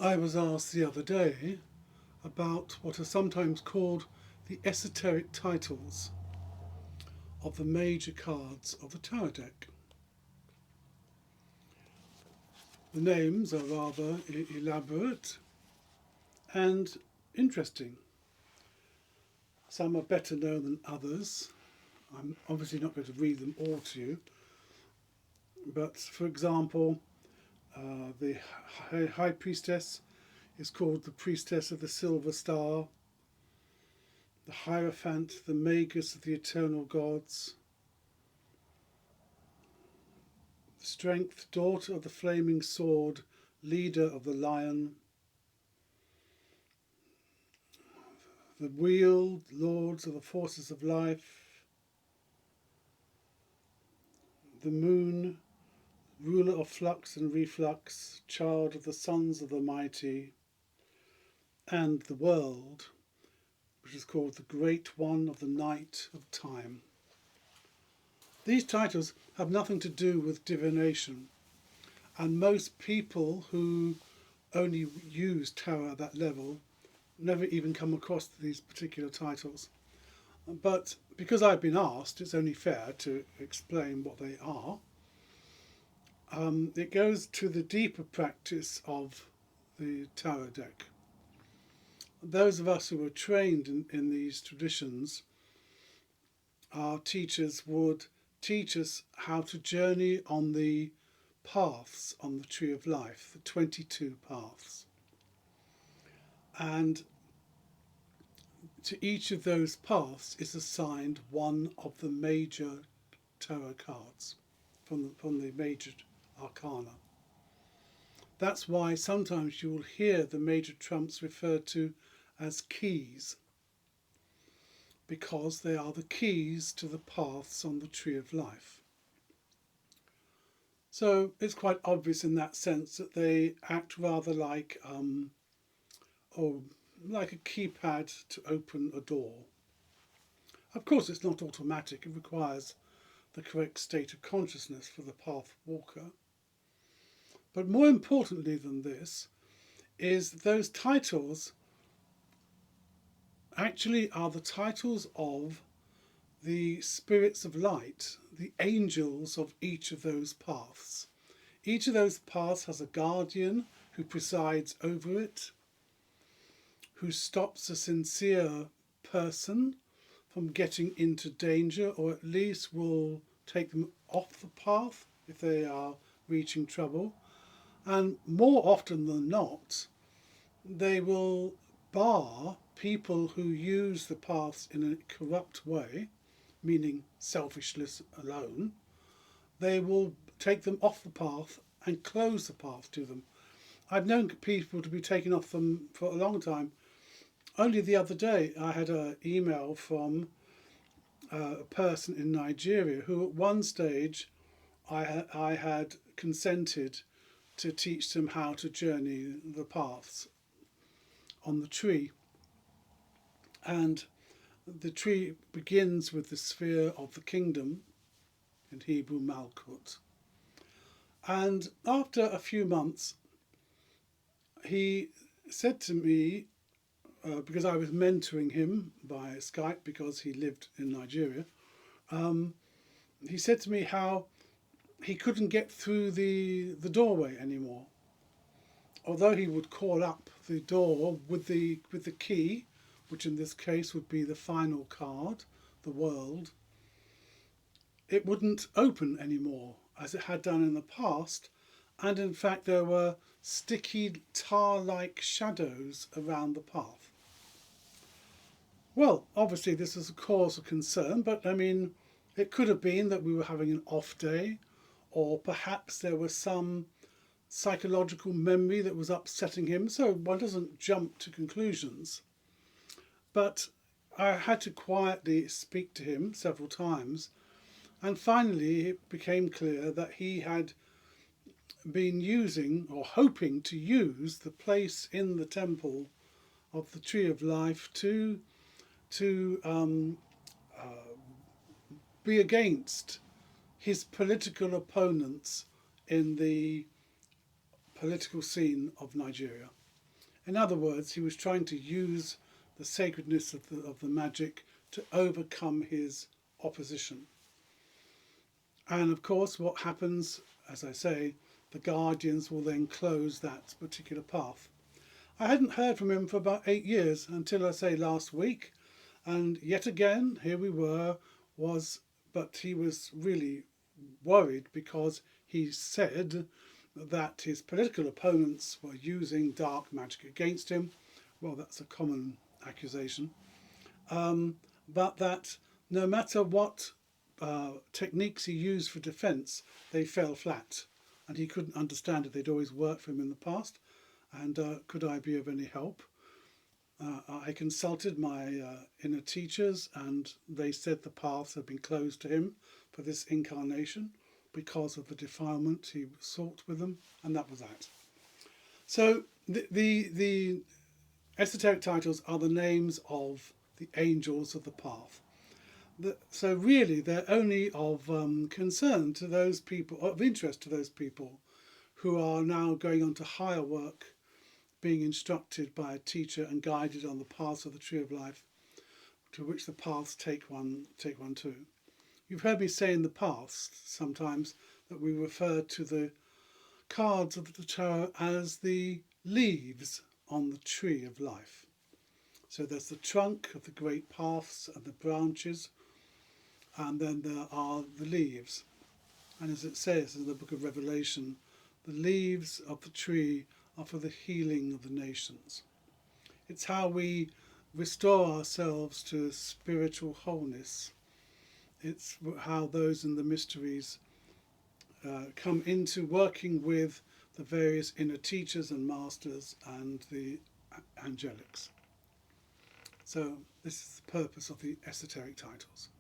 I was asked the other day about what are sometimes called the esoteric titles of the major cards of the tarot deck. The names are rather elaborate and interesting. Some are better known than others. I'm obviously not going to read them all to you, but for example, the High Priestess is called the Priestess of the Silver Star, the Hierophant, the Magus of the Eternal Gods, the Strength, Daughter of the Flaming Sword, Leader of the Lion, the Wheel, Lords of the Forces of Life, the Moon, Ruler of Flux and Reflux, Child of the Sons of the Mighty, and the World, which is called the Great One of the Night of Time. These titles have nothing to do with divination, and most people who only use tarot at that level never even come across these particular titles. But because I've been asked, it's only fair to explain what they are. It goes to the deeper practice of the tarot deck. Those of us who are trained in these traditions, our teachers would teach us how to journey on the paths on the Tree of Life, the 22 paths. And to each of those paths is assigned one of the major tarot cards from the major arcana. That's why sometimes you will hear the major trumps referred to as keys, because they are the keys to the paths on the Tree of Life. So it's quite obvious in that sense that they act rather like like a keypad to open a door. Of course, it's not automatic. It requires the correct state of consciousness for the path walker. But more importantly than this is those titles actually are the titles of the spirits of light, the angels of each of those paths. Each of those paths has a guardian who presides over it, who stops a sincere person from getting into danger, or at least will take them off the path if they are reaching trouble. And more often than not, they will bar people who use the paths in a corrupt way, meaning selfishness alone. They will take them off the path and close the path to them. I've known people to be taken off them for a long time. Only the other day I had an email from a person in Nigeria who at one stage I had consented to teach them how to journey the paths on the tree. And the tree begins with the sphere of the kingdom, in Hebrew Malkut. And after a few months, he said to me, because I was mentoring him via Skype because he lived in Nigeria, he said to me how he couldn't get through the doorway anymore. Although he would call up the door with the key, which in this case would be the final card, the world, it wouldn't open anymore as it had done in the past. And in fact, there were sticky tar-like shadows around the path. Well, obviously this was a cause of concern, but I mean, it could have been that we were having an off day, or perhaps there was some psychological memory that was upsetting him, so one doesn't jump to conclusions. But I had to quietly speak to him several times, and finally it became clear that he had been using, or hoping to use, the place in the temple of the Tree of Life to be against his political opponents in the political scene of Nigeria. In other words, he was trying to use the sacredness of the magic to overcome his opposition. And of course, what happens, as I say, the guardians will then close that particular path. I hadn't heard from him for about 8 years until, I say, last week. And yet again, here we were, but he was really worried because he said that his political opponents were using dark magic against him. Well, that's a common accusation. But that no matter what techniques he used for defence, they fell flat. And he couldn't understand it. They'd always worked for him in the past. And could I be of any help? I consulted my inner teachers, and they said the paths had been closed to him for this incarnation because of the defilement he sought with them, and that was that. So the esoteric titles are the names of the angels of the path. So really, they're only of concern to those people, of interest to those people who are now going on to higher work, being instructed by a teacher and guided on the paths of the tree of life, to which the paths take one to. You've heard me say in the past sometimes that we refer to the cards of the tarot as the leaves on the tree of life. So there's the trunk of the great paths and the branches, and then there are the leaves. And as it says in the book of Revelation, the leaves of the tree are for the healing of the nations. It's how we restore ourselves to spiritual wholeness. It's how those in the mysteries come into working with the various inner teachers and masters and the angelics. So this is the purpose of the esoteric titles.